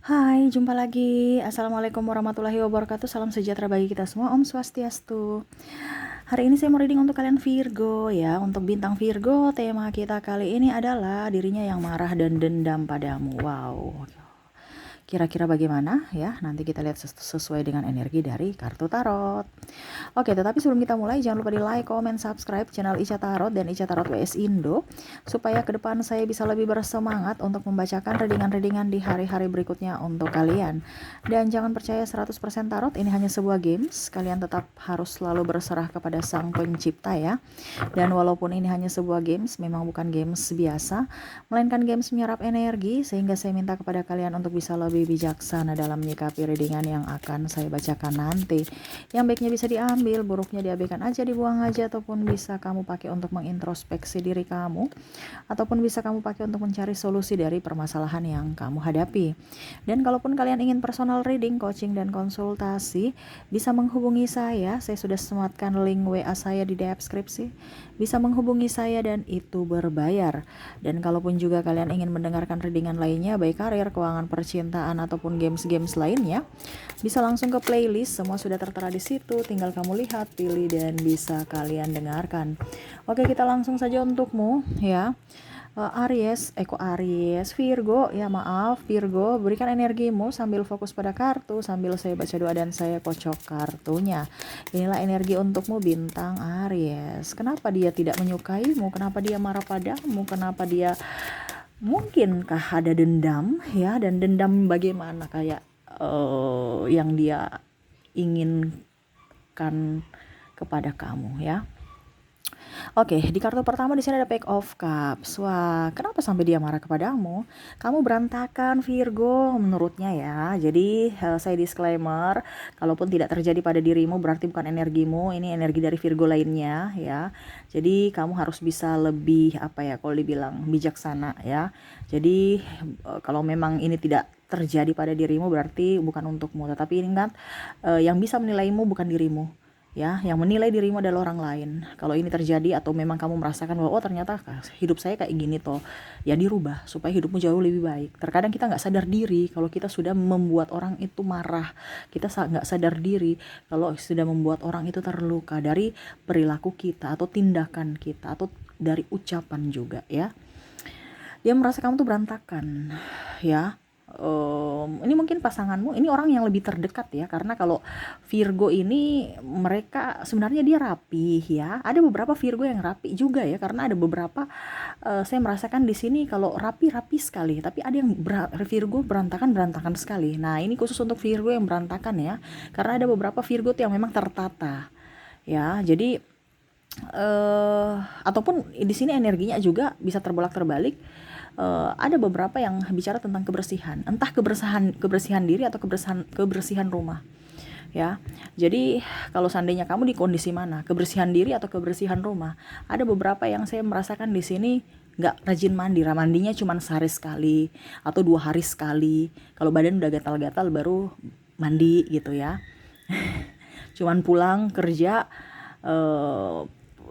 Hai, jumpa lagi. Assalamualaikum warahmatullahi wabarakatuh. Salam sejahtera bagi kita semua. Om Swastiastu. Hari ini saya mau reading untuk kalian Virgo ya. Untuk bintang Virgo, tema kita kali ini adalah dirinya yang marah dan dendam padamu. Wow. Kira-kira bagaimana ya? Nanti kita lihat sesuai dengan energi dari kartu tarot. Oke, tetapi sebelum kita mulai, jangan lupa di like, comment, subscribe channel Ica Tarot dan Ica Tarot WS Indo, supaya ke depan saya bisa lebih bersemangat untuk membacakan readingan-readingan di hari-hari berikutnya untuk kalian. Dan jangan percaya 100% tarot, ini hanya sebuah games. Kalian tetap harus selalu berserah kepada Sang Pencipta ya. Dan walaupun ini hanya sebuah games, memang bukan games biasa, melainkan games menyerap energi, sehingga saya minta kepada kalian untuk bisa lebih bijaksana dalam menyikapi readingan yang akan saya bacakan nanti. Yang baiknya bisa diambil, buruknya diabaikan aja, dibuang aja, ataupun bisa kamu pakai untuk mengintrospeksi diri kamu, ataupun bisa kamu pakai untuk mencari solusi dari permasalahan yang kamu hadapi. Dan kalaupun kalian ingin personal reading, coaching, dan konsultasi, bisa menghubungi saya. Saya sudah sematkan link WA saya di deskripsi. Bisa menghubungi saya dan itu berbayar. Dan kalaupun juga kalian ingin mendengarkan readingan lainnya, baik karir, keuangan, percintaan, ataupun games-games lainnya, bisa langsung ke playlist. Semua sudah tertera di situ. Tinggal kamu lihat, pilih, dan bisa kalian dengarkan. Oke, kita langsung saja untukmu ya. Aries, Virgo, ya maaf, Virgo, berikan energimu sambil fokus pada kartu, sambil saya baca doa dan saya kocok kartunya. Inilah energi untukmu bintang Aries. Kenapa dia tidak menyukaimu? Kenapa dia marah padamu? Kenapa dia mungkinkah ada dendam ya? Dan dendam bagaimana, kayak yang dia inginkan kepada kamu ya. Oke, di kartu pertama di sini ada Page of Cups. Wah, kenapa sampai dia marah kepadamu? Kamu berantakan Virgo menurutnya ya. Jadi saya disclaimer, kalaupun tidak terjadi pada dirimu berarti bukan energimu, ini energi dari Virgo lainnya ya. Jadi kamu harus bisa lebih kalau dibilang bijaksana ya. Jadi kalau memang ini tidak terjadi pada dirimu berarti bukan untukmu. Tetapi ingat, yang bisa menilaimu bukan dirimu. Ya, yang menilai dirimu adalah orang lain. Kalau ini terjadi atau memang kamu merasakan bahwa ternyata hidup saya kayak gini toh, ya dirubah supaya hidupmu jauh lebih baik. Terkadang kita nggak sadar diri kalau kita sudah membuat orang itu marah. Kita nggak sadar diri kalau sudah membuat orang itu terluka dari perilaku kita atau tindakan kita atau dari ucapan juga ya. Dia merasa kamu tuh berantakan ya. Ini mungkin pasanganmu, ini orang yang lebih terdekat ya, karena kalau Virgo ini mereka sebenarnya dia rapi ya. Ada beberapa Virgo yang rapi juga ya, karena ada beberapa saya merasakan di sini kalau rapi sekali, tapi ada yang Virgo berantakan sekali. Nah, ini khusus untuk Virgo yang berantakan ya, karena ada beberapa Virgo tuh yang memang tertata ya. Jadi ataupun di sini energinya juga bisa terbolak-terbalik. Ada beberapa yang bicara tentang kebersihan, entah kebersihan diri atau kebersihan rumah ya. Jadi kalau seandainya kamu di kondisi mana, kebersihan diri atau kebersihan rumah, ada beberapa yang saya merasakan di sini nggak rajin mandi. Mandinya cuma sehari sekali atau 2 hari sekali. Kalau badan udah gatal-gatal baru mandi gitu ya. Cuman pulang kerja,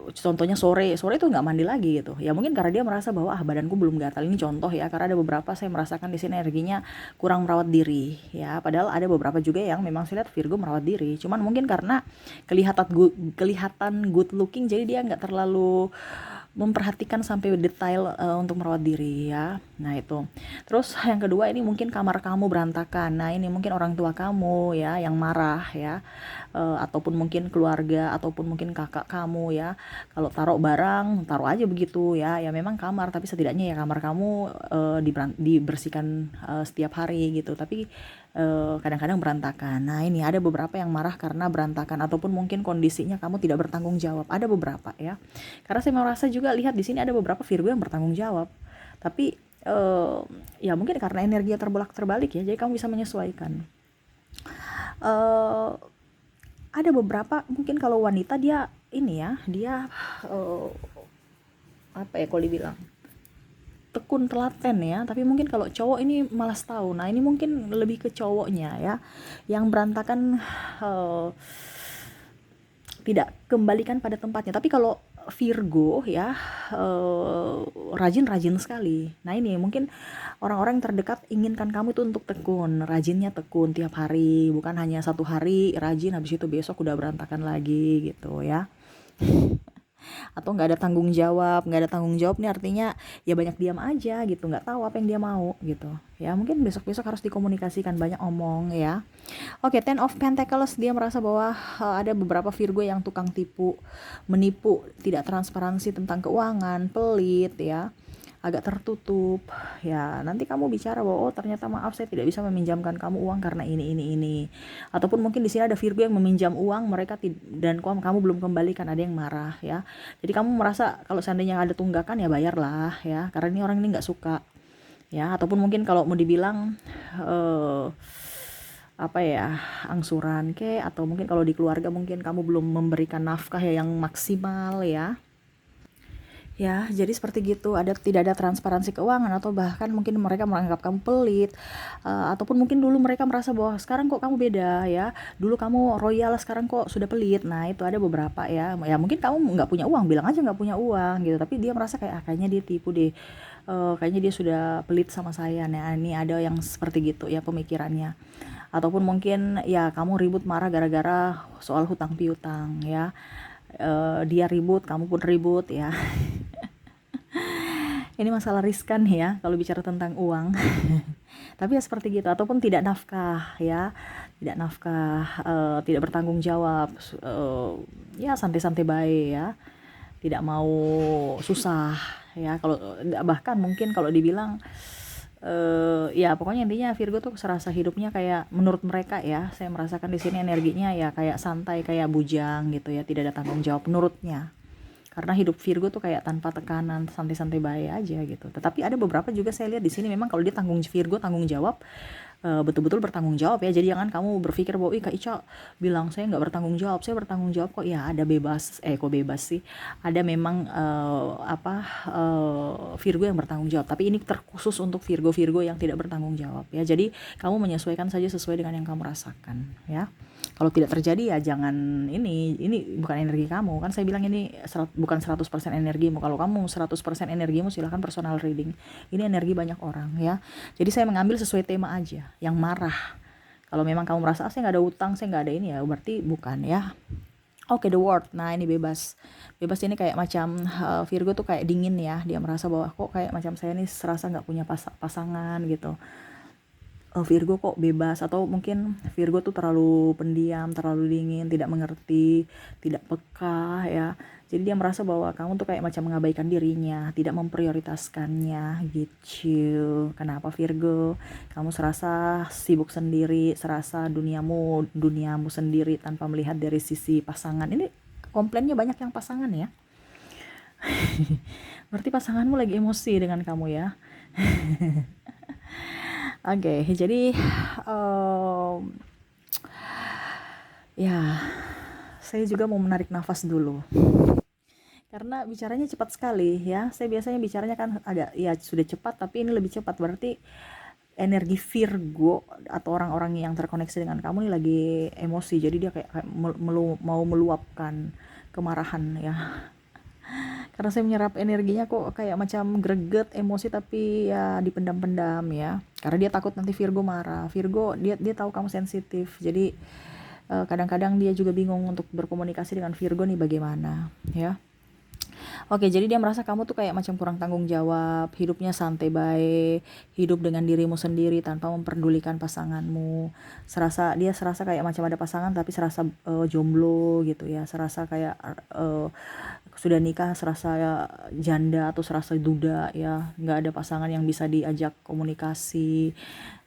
contohnya sore itu nggak mandi lagi gitu ya, mungkin karena dia merasa bahwa badanku belum gatal. Ini contoh ya, karena ada beberapa saya merasakan di sini energinya kurang merawat diri ya, padahal ada beberapa juga yang memang saya lihat Virgo merawat diri, cuman mungkin karena kelihatan good looking, jadi dia nggak terlalu memperhatikan sampai detail untuk merawat diri ya. Nah itu. Terus yang kedua, ini mungkin kamar kamu berantakan. Nah ini mungkin orang tua kamu ya yang marah ya, ataupun mungkin keluarga, ataupun mungkin kakak kamu ya. Kalau taruh barang taruh aja begitu ya. Ya memang kamar, tapi setidaknya ya kamar kamu dibersihkan setiap hari gitu. Tapi kadang-kadang berantakan. Nah ini ada beberapa yang marah karena berantakan, ataupun mungkin kondisinya kamu tidak bertanggung jawab. Ada beberapa ya. Karena saya merasa juga lihat di sini ada beberapa Virgo yang bertanggung jawab. Tapi ya mungkin karena energinya terbolak-terbalik ya, jadi kamu bisa menyesuaikan. Uh, ada beberapa mungkin kalau wanita dia ini ya, dia uh, kalau dibilang tekun telaten ya, tapi mungkin kalau cowok ini malas tahu. Nah ini mungkin lebih ke cowoknya ya, yang berantakan, tidak kembalikan pada tempatnya. Tapi kalau Virgo ya, rajin-rajin sekali. Nah ini mungkin orang-orang yang terdekat inginkan kamu itu untuk tekun, rajinnya tekun tiap hari, bukan hanya satu hari rajin habis itu besok udah berantakan lagi gitu ya. Atau nggak ada tanggung jawab nih artinya ya banyak diam aja gitu, nggak tahu apa yang dia mau gitu ya. Mungkin besok-besok harus dikomunikasikan, banyak omong ya. Oke, Ten of Pentacles, dia merasa bahwa ada beberapa Virgo yang tukang tipu, menipu, tidak transparansi tentang keuangan, pelit ya, agak tertutup ya. Nanti kamu bicara bahwa oh ternyata maaf saya tidak bisa meminjamkan kamu uang karena ini, ataupun mungkin di sini ada Virgo yang meminjam uang mereka dan kamu belum kembalikan, ada yang marah ya. Jadi kamu merasa kalau seandainya ada tunggakan ya bayarlah ya, karena ini orang ini nggak suka ya. Ataupun mungkin kalau mau dibilang apa ya, angsuran ke, atau mungkin kalau di keluarga mungkin kamu belum memberikan nafkah ya yang maksimal ya. Ya, jadi seperti gitu, tidak ada transparansi keuangan, atau bahkan mungkin mereka menganggap kamu pelit, ataupun mungkin dulu mereka merasa bahwa sekarang kok kamu beda ya, dulu kamu royal sekarang kok sudah pelit. Nah itu ada beberapa ya, ya mungkin kamu nggak punya uang, bilang aja nggak punya uang gitu, tapi dia merasa kayak kayaknya dia tipu deh, kayaknya dia sudah pelit sama saya. Nah ini ada yang seperti gitu ya pemikirannya. Ataupun mungkin ya kamu ribut marah gara-gara soal hutang piutang ya, dia ribut kamu pun ribut ya. Ini masalah riskan ya kalau bicara tentang uang. Tapi ya seperti gitu. Ataupun tidak nafkah ya, tidak nafkah, tidak bertanggung jawab, ya santai-santai baik ya, tidak mau susah ya. Kalau bahkan mungkin kalau dibilang ya pokoknya intinya Virgo tuh serasa hidupnya kayak menurut mereka ya, saya merasakan di sini energinya ya kayak santai, kayak bujang gitu ya, tidak ada tanggung jawab menurutnya. Karena hidup Virgo tuh kayak tanpa tekanan, santai-santai baik aja gitu. Tetapi ada beberapa juga saya lihat di sini memang kalau dia Virgo tanggung jawab, betul-betul bertanggung jawab ya. Jadi jangan kamu berpikir bahwa ih Kak Ica bilang saya nggak bertanggung jawab, saya bertanggung jawab kok. Ya ada bebas, kok bebas sih. Ada memang Virgo yang bertanggung jawab. Tapi ini terkhusus untuk Virgo yang tidak bertanggung jawab ya. Jadi kamu menyesuaikan saja sesuai dengan yang kamu rasakan ya. Kalau tidak terjadi ya jangan, ini bukan energi kamu kan, saya bilang ini bukan 100% energimu. Kalau kamu 100% energimu silahkan personal reading, ini energi banyak orang ya. Jadi saya mengambil sesuai tema aja, yang marah. Kalau memang kamu merasa saya nggak ada utang, saya nggak ada ini ya, berarti bukan ya. Oke, the word. Nah ini bebas ini kayak macam Virgo tuh kayak dingin ya, dia merasa bahwa kok kayak macam saya ini serasa nggak punya pasangan gitu. Virgo kok bebas, atau mungkin Virgo tuh terlalu pendiam, terlalu dingin, tidak mengerti, tidak peka ya. Jadi dia merasa bahwa kamu tuh kayak macam mengabaikan dirinya, tidak memprioritaskannya gitu. Kenapa Virgo? Kamu serasa sibuk sendiri, serasa duniamu sendiri tanpa melihat dari sisi pasangan. Ini komplainnya banyak yang pasangan ya. Berarti pasanganmu lagi emosi dengan kamu ya. Oke, jadi ya saya juga mau menarik nafas dulu karena bicaranya cepat sekali ya. Saya biasanya bicaranya kan agak ya sudah cepat, tapi ini lebih cepat, berarti energi Virgo atau orang-orang yang terkoneksi dengan kamu ini lagi emosi. Jadi dia kayak mau meluapkan kemarahan ya. Karena saya menyerap energinya kok kayak macam greget, emosi, tapi ya dipendam-pendam ya. Karena dia takut nanti Virgo marah. Virgo dia tahu kamu sensitif. Jadi kadang-kadang dia juga bingung untuk berkomunikasi dengan Virgo nih bagaimana ya. Oke, jadi dia merasa kamu tuh kayak macam kurang tanggung jawab, hidupnya santai baik, hidup dengan dirimu sendiri tanpa memperdulikan pasanganmu. Dia serasa kayak macam ada pasangan tapi serasa jomblo gitu ya, serasa kayak sudah nikah serasa ya, janda atau serasa duda ya, nggak ada pasangan yang bisa diajak komunikasi,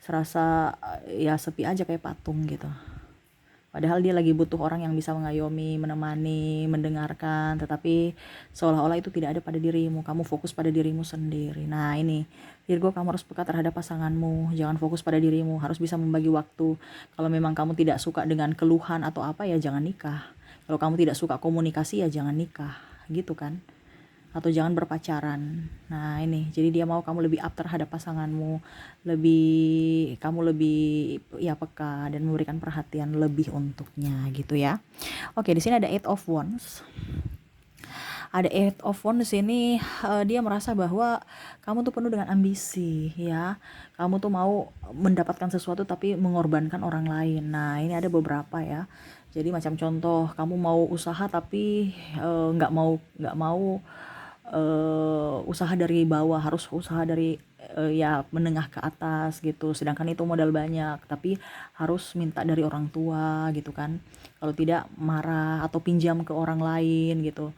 serasa ya sepi aja kayak patung gitu. Padahal dia lagi butuh orang yang bisa mengayomi, menemani, mendengarkan, tetapi seolah-olah itu tidak ada pada dirimu. Kamu fokus pada dirimu sendiri. Nah ini, Virgo, kamu harus peka terhadap pasanganmu. Jangan fokus pada dirimu, harus bisa membagi waktu. Kalau memang kamu tidak suka dengan keluhan atau apa ya jangan nikah. Kalau kamu tidak suka komunikasi ya jangan nikah, gitu kan. Atau jangan berpacaran. Nah ini, jadi dia mau kamu lebih up terhadap pasanganmu, kamu lebih ya peka dan memberikan perhatian lebih untuknya gitu ya. Oke, di sini ada 8 of Wands. Ada Eight of Wands di sini, dia merasa bahwa kamu tuh penuh dengan ambisi ya. Kamu tuh mau mendapatkan sesuatu tapi mengorbankan orang lain. Nah, ini ada beberapa ya. Jadi macam contoh, kamu mau usaha tapi nggak mau usaha dari bawah, harus usaha dari ya menengah ke atas gitu. Sedangkan itu modal banyak, tapi harus minta dari orang tua gitu kan. Kalau tidak marah atau pinjam ke orang lain gitu.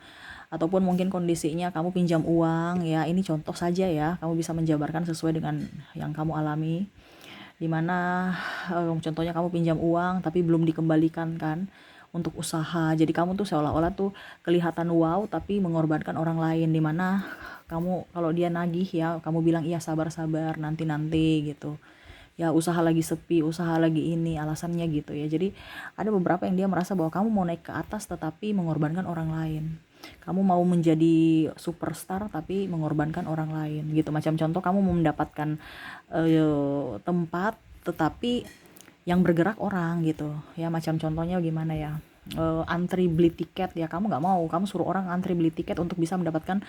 Ataupun mungkin kondisinya kamu pinjam uang ya, ini contoh saja ya, kamu bisa menjabarkan sesuai dengan yang kamu alami. Dimana contohnya kamu pinjam uang tapi belum dikembalikan kan untuk usaha, jadi kamu tuh seolah-olah tuh kelihatan wow tapi mengorbankan orang lain, dimana kamu kalau dia nagih ya kamu bilang iya sabar-sabar nanti-nanti gitu ya, usaha lagi sepi, usaha lagi ini, alasannya gitu ya. Jadi ada beberapa yang dia merasa bahwa kamu mau naik ke atas tetapi mengorbankan orang lain, kamu mau menjadi superstar tapi mengorbankan orang lain gitu. Macam contoh, kamu mau mendapatkan tempat tetapi yang bergerak orang gitu ya. Macam contohnya gimana ya, antri beli tiket ya, kamu nggak mau, kamu suruh orang antri beli tiket untuk bisa mendapatkan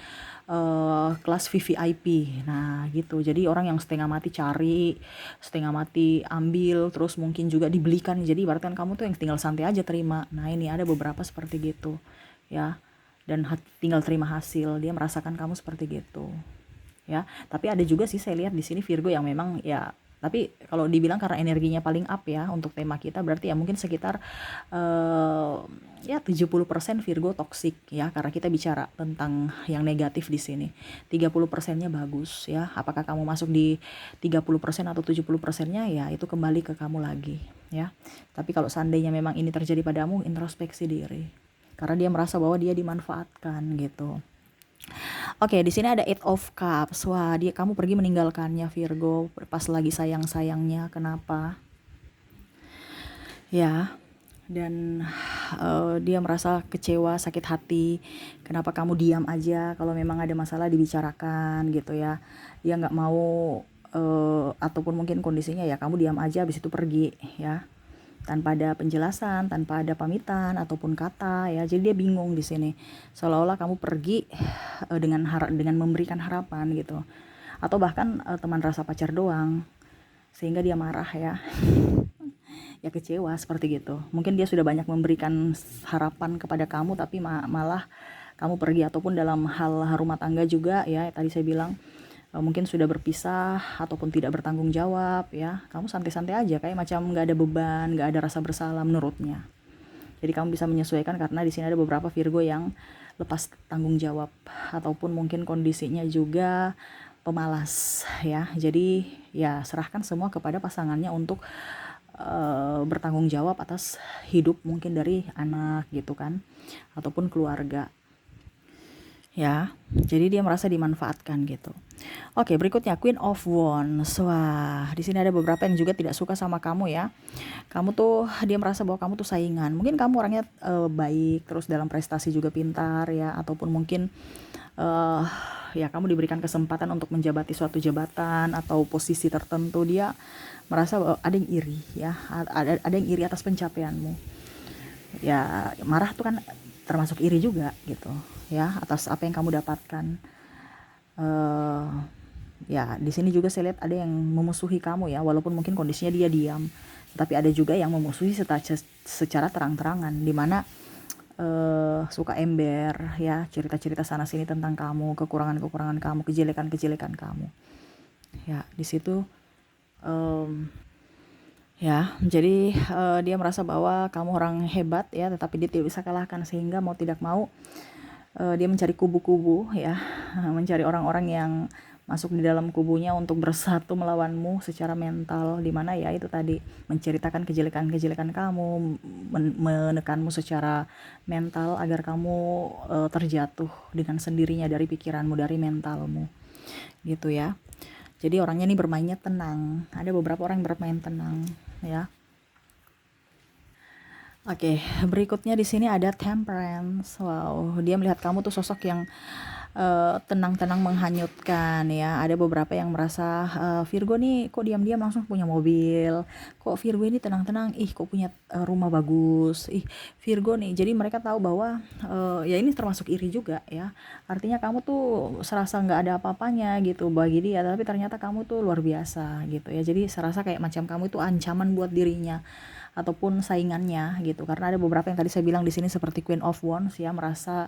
kelas VVIP. Nah gitu, jadi orang yang setengah mati cari, setengah mati ambil, terus mungkin juga dibelikan. Jadi ibaratkan kamu tuh yang tinggal santai aja terima. Nah ini ada beberapa seperti gitu ya, dan tinggal terima hasil. Dia merasakan kamu seperti gitu ya. Tapi ada juga sih saya lihat di sini Virgo yang memang ya, tapi kalau dibilang karena energinya paling up ya untuk tema kita, berarti ya mungkin sekitar ya 70% Virgo toksik ya, karena kita bicara tentang yang negatif di sini. 30%-nya bagus ya. Apakah kamu masuk di 30% atau 70%-nya ya itu kembali ke kamu lagi ya. Tapi kalau seandainya memang ini terjadi padamu, introspeksi diri. Karena dia merasa bahwa dia dimanfaatkan gitu. Oke, di sini ada Eight of Cups. Wah, kamu pergi meninggalkannya Virgo pas lagi sayang-sayangnya. Kenapa? Ya, dan dia merasa kecewa, sakit hati. Kenapa kamu diam aja kalau memang ada masalah dibicarakan gitu ya. Dia nggak mau ataupun mungkin kondisinya ya kamu diam aja habis itu pergi ya, tanpa ada penjelasan, tanpa ada pamitan ataupun kata ya. Jadi dia bingung di sini. Seolah-olah kamu pergi dengan memberikan harapan gitu. Atau bahkan teman rasa pacar doang, sehingga dia marah ya. Ya kecewa seperti gitu. Mungkin dia sudah banyak memberikan harapan kepada kamu tapi malah kamu pergi. Ataupun dalam hal rumah tangga juga ya, tadi saya bilang mungkin sudah berpisah ataupun tidak bertanggung jawab ya, kamu santai-santai aja kayak macam nggak ada beban, nggak ada rasa bersalah menurutnya. Jadi kamu bisa menyesuaikan, karena di sini ada beberapa Virgo yang lepas tanggung jawab ataupun mungkin kondisinya juga pemalas ya. Jadi ya serahkan semua kepada pasangannya untuk bertanggung jawab atas hidup mungkin dari anak gitu kan, ataupun keluarga ya. Jadi dia merasa dimanfaatkan gitu. Oke, berikutnya Queen of Wands. Wah, di sini ada beberapa yang juga tidak suka sama kamu ya. Kamu tuh, dia merasa bahwa kamu tuh saingan. Mungkin kamu orangnya baik, terus dalam prestasi juga pintar ya, ataupun mungkin ya kamu diberikan kesempatan untuk menjabati suatu jabatan atau posisi tertentu. Dia merasa bahwa ada yang iri ya, ada yang iri atas pencapaianmu. Ya, marah tuh kan termasuk iri juga gitu ya, atas apa yang kamu dapatkan. Ya di sini juga saya lihat ada yang memusuhi kamu ya, walaupun mungkin kondisinya dia diam, tapi ada juga yang memusuhi secara terang-terangan, dimana suka ember ya, cerita-cerita sana sini tentang kamu, kekurangan-kekurangan kamu, kejelekan-kejelekan kamu ya. Di situ ya, jadi dia merasa bahwa kamu orang hebat ya, tetapi dia tidak bisa kalahkan, sehingga mau tidak mau dia mencari kubu-kubu ya, mencari orang-orang yang masuk di dalam kubunya untuk bersatu melawanmu secara mental, dimana ya itu tadi menceritakan kejelekan-kejelekan kamu, menekanmu secara mental agar kamu terjatuh dengan sendirinya dari pikiranmu, dari mentalmu gitu ya. Jadi orangnya nih bermainnya tenang. Ada beberapa orang yang bermain tenang ya. Oke, berikutnya di sini ada Temperance. Wow, dia melihat kamu tuh sosok yang tenang-tenang menghanyutkan ya. Ada beberapa yang merasa Virgo nih kok diam-diam langsung punya mobil, kok Virgo ini tenang-tenang, ih kok punya rumah bagus, ih Virgo nih. Jadi mereka tahu bahwa ya ini termasuk iri juga ya. Artinya kamu tuh serasa nggak ada apa-apanya gitu bagi dia, tapi ternyata kamu tuh luar biasa gitu ya. Jadi serasa kayak macam kamu itu ancaman buat dirinya ataupun saingannya gitu, karena ada beberapa yang tadi saya bilang di sini seperti Queen of Wands ya, merasa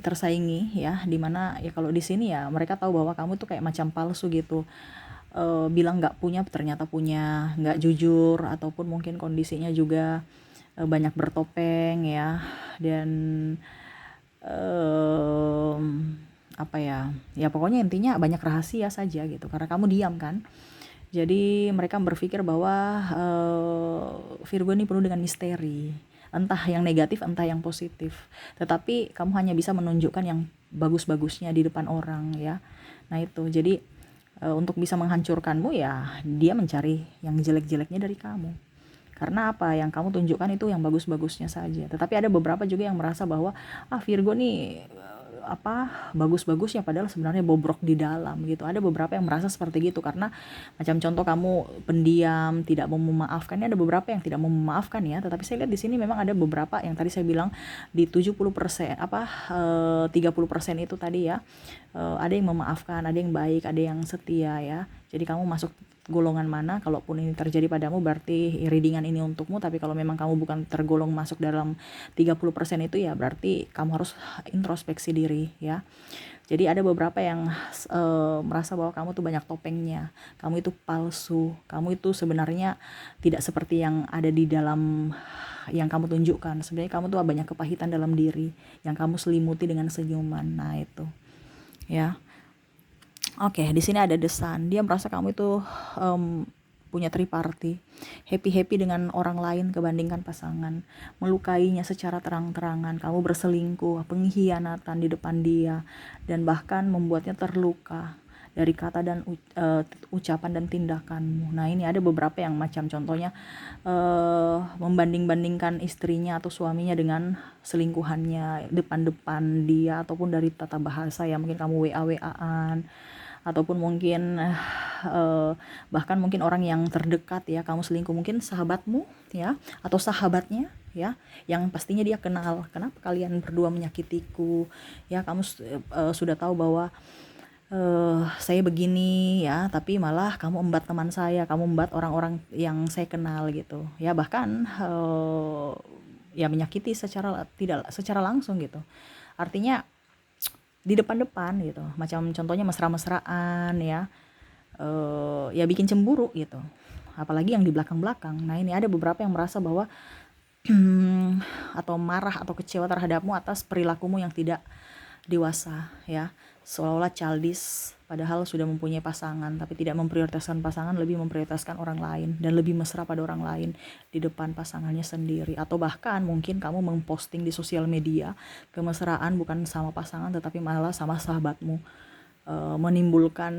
tersaingi ya, dimana ya kalau di sini ya mereka tahu bahwa kamu tuh kayak macam palsu gitu, bilang nggak punya ternyata punya, nggak jujur, ataupun mungkin kondisinya juga banyak bertopeng ya, dan apa ya, ya pokoknya intinya banyak rahasia saja gitu karena kamu diam kan. Jadi mereka berpikir bahwa Virgo ini penuh dengan misteri, entah yang negatif entah yang positif. Tetapi kamu hanya bisa menunjukkan yang bagus-bagusnya di depan orang ya. Nah itu, jadi untuk bisa menghancurkanmu ya dia mencari yang jelek-jeleknya dari kamu. Karena apa yang kamu tunjukkan itu yang bagus-bagusnya saja. Tetapi ada beberapa juga yang merasa bahwa Virgo nih bagus-bagus ya padahal sebenarnya bobrok di dalam gitu. Ada beberapa yang merasa seperti gitu karena macam contoh kamu pendiam, tidak mau memaafkan. Ada beberapa yang tidak mau memaafkan ya, tetapi saya lihat di sini memang ada beberapa yang tadi saya bilang di 70% 30% itu tadi ya. Ada yang memaafkan, ada yang baik, ada yang setia ya. Jadi kamu masuk golongan mana, kalaupun ini terjadi padamu berarti readingan ini untukmu. Tapi kalau memang kamu bukan tergolong masuk dalam 30% itu ya berarti kamu harus introspeksi diri ya. Jadi ada beberapa yang merasa bahwa kamu tuh banyak topengnya, kamu itu palsu, kamu itu sebenarnya tidak seperti yang ada di dalam yang kamu tunjukkan. Sebenarnya kamu tuh banyak kepahitan dalam diri yang kamu selimuti dengan senyuman. Nah itu ya. Oke, di sini ada The Sun. Dia merasa kamu itu punya triparty, happy dengan orang lain kebandingkan pasangan, melukainya secara terang-terangan, kamu berselingkuh, pengkhianatan di depan dia, dan bahkan membuatnya terluka dari kata dan ucapan dan tindakanmu. Nah ini ada beberapa yang macam contohnya membanding-bandingkan istrinya atau suaminya dengan selingkuhannya depan-depan dia, ataupun dari tata bahasa ya, mungkin kamu WA-WA-an, ataupun mungkin bahkan mungkin orang yang terdekat ya, kamu selingkuh, mungkin sahabatmu ya atau sahabatnya ya, yang pastinya dia kenal kenapa kalian berdua menyakitiku ya, kamu sudah tahu bahwa saya begini ya, tapi malah kamu embat teman saya, kamu embat orang-orang yang saya kenal gitu ya, bahkan ya menyakiti tidak secara langsung gitu. Artinya di depan-depan gitu, macam contohnya mesra-mesraan ya, ya bikin cemburu gitu, apalagi yang di belakang-belakang. Nah ini ada beberapa yang merasa bahwa atau marah atau kecewa terhadapmu atas perilakumu yang tidak dewasa ya, seolah-olah childish, padahal sudah mempunyai pasangan tapi tidak memprioritaskan pasangan, lebih memprioritaskan orang lain dan lebih mesra pada orang lain di depan pasangannya sendiri. Atau bahkan mungkin kamu memposting di sosial media kemesraan bukan sama pasangan tetapi malah sama sahabatmu, menimbulkan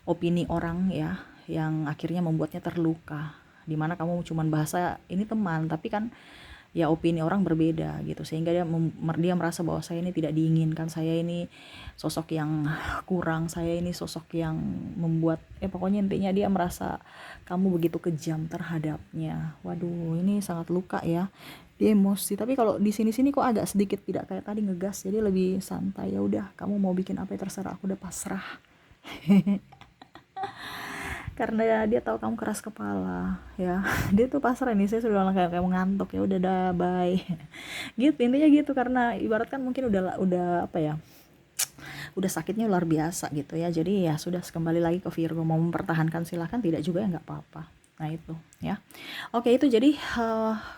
opini orang ya yang akhirnya membuatnya terluka, dimana kamu cuman bahasa ini teman tapi kan ya opini orang berbeda gitu, sehingga dia merasa bahwa saya ini tidak diinginkan, saya ini sosok yang kurang, saya ini sosok yang membuat pokoknya intinya dia merasa kamu begitu kejam terhadapnya. Waduh, ini sangat luka ya, dia emosi. Tapi kalau di sini kok agak sedikit tidak kayak tadi ngegas, jadi lebih santai. Ya udah, kamu mau bikin apa ya terserah, aku udah pasrah. Karena dia tahu kamu keras kepala ya, dia tuh pasrah nih, saya sudah kayak ngantuk, ya udah dah bye gitu intinya gitu, karena ibaratkan mungkin udah apa ya, udah sakitnya luar biasa gitu ya. Jadi ya sudah, kembali lagi ke Virgo, mau mempertahankan silahkan, tidak juga ya nggak apa-apa. Nah itu ya. Oke, itu jadi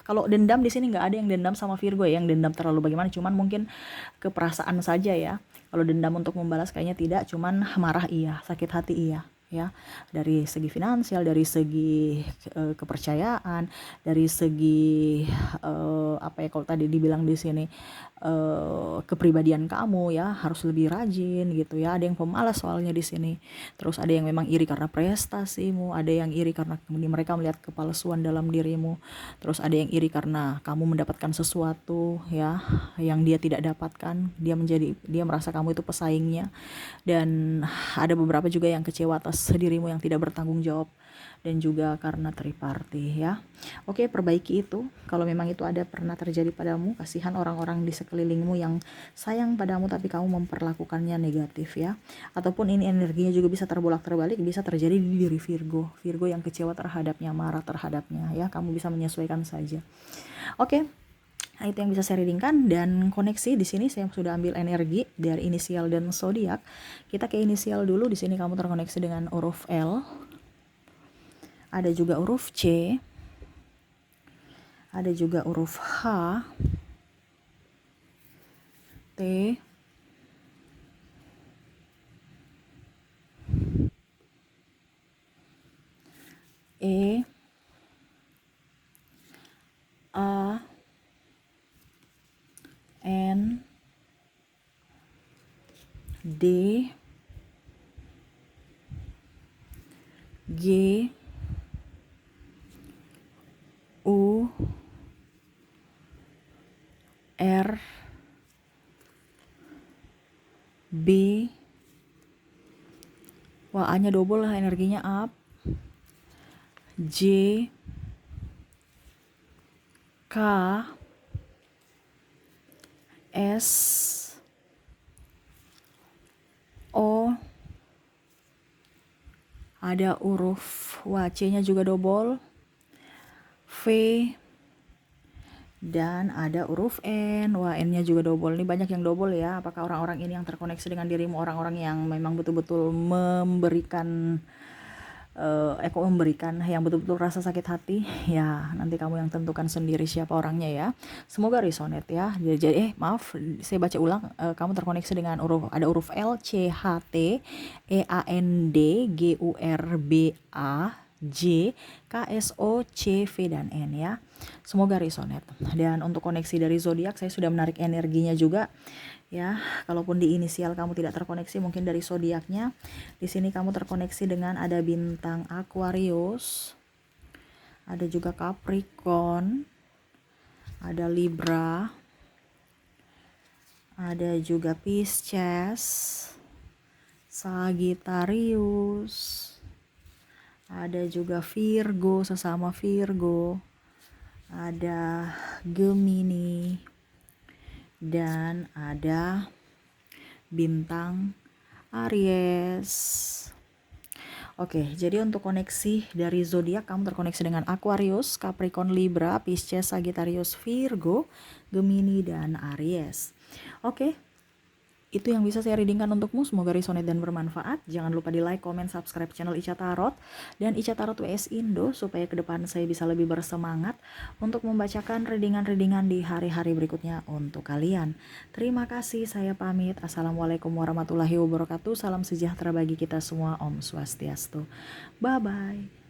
kalau dendam di sini nggak ada yang dendam sama Virgo ya, yang dendam terlalu bagaimana, cuman mungkin keperasaan saja ya. Kalau dendam untuk membalas kayaknya tidak, cuman marah iya, sakit hati iya ya, dari segi finansial, dari segi kepercayaan, dari segi apa ya, kalau tadi dibilang di sini kepribadian kamu ya harus lebih rajin gitu ya. Ada yang pemalas soalnya di sini. Terus ada yang memang iri karena prestasimu, ada yang iri karena mereka melihat kepalsuan dalam dirimu. Terus ada yang iri karena kamu mendapatkan sesuatu ya yang dia tidak dapatkan. Dia merasa kamu itu pesaingnya. Dan ada beberapa juga yang kecewa atas dirimu yang tidak bertanggung jawab, dan juga karena triparty ya. Oke, perbaiki itu. Kalau memang itu ada pernah terjadi padamu, kasihan orang-orang di sekelilingmu yang sayang padamu tapi kamu memperlakukannya negatif ya. Ataupun ini energinya juga bisa terbolak-terbalik, bisa terjadi di diri Virgo yang kecewa terhadapnya, marah terhadapnya ya. Kamu bisa menyesuaikan saja. Oke. Nah, itu yang bisa saya readingkan. Dan koneksi di sini saya sudah ambil energi dari inisial dan zodiak. Kita ke inisial dulu. Di sini kamu terkoneksi dengan huruf L. Ada juga huruf C. Ada juga huruf H. T. E. A. N. D. G. U. R. B. Wah, A-nya double lah, energinya up. J. K. S. O. Ada huruf C-nya juga double. V. Dan ada huruf N. Wah, N-nya juga double. Ini banyak yang double ya. Apakah orang-orang ini yang terkoneksi dengan dirimu, orang-orang yang memang betul-betul memberikan yang betul-betul rasa sakit hati ya. Nanti kamu yang tentukan sendiri siapa orangnya ya. Semoga resonate ya. Jadi maaf, saya baca ulang. Kamu terkoneksi dengan ada huruf L, C, H, T, E, A, N, D, G, U, R, B, A, J, K, S, O, C, V, dan N ya. Semoga resonate. Dan untuk koneksi dari zodiak saya sudah menarik energinya juga ya. Kalaupun di inisial kamu tidak terkoneksi, mungkin dari zodiaknya. Di sini kamu terkoneksi dengan ada bintang Aquarius, ada juga Capricorn, ada Libra, ada juga Pisces, Sagittarius, ada juga Virgo, sesama Virgo, ada Gemini, dan ada bintang Aries. Oke, jadi untuk koneksi dari zodiak kamu terkoneksi dengan Aquarius, Capricorn, Libra, Pisces, Sagittarius, Virgo, Gemini, dan Aries. Oke, itu yang bisa saya readingkan untukmu. Semoga resonate dan bermanfaat. Jangan lupa di like, comment, subscribe channel Ica Tarot dan Ica Tarot WS Indo supaya ke depan saya bisa lebih bersemangat untuk membacakan readingan-readingan di hari-hari berikutnya untuk kalian. Terima kasih, saya pamit. Assalamualaikum warahmatullahi wabarakatuh. Salam sejahtera bagi kita semua. Om Swastiastu. Bye-bye.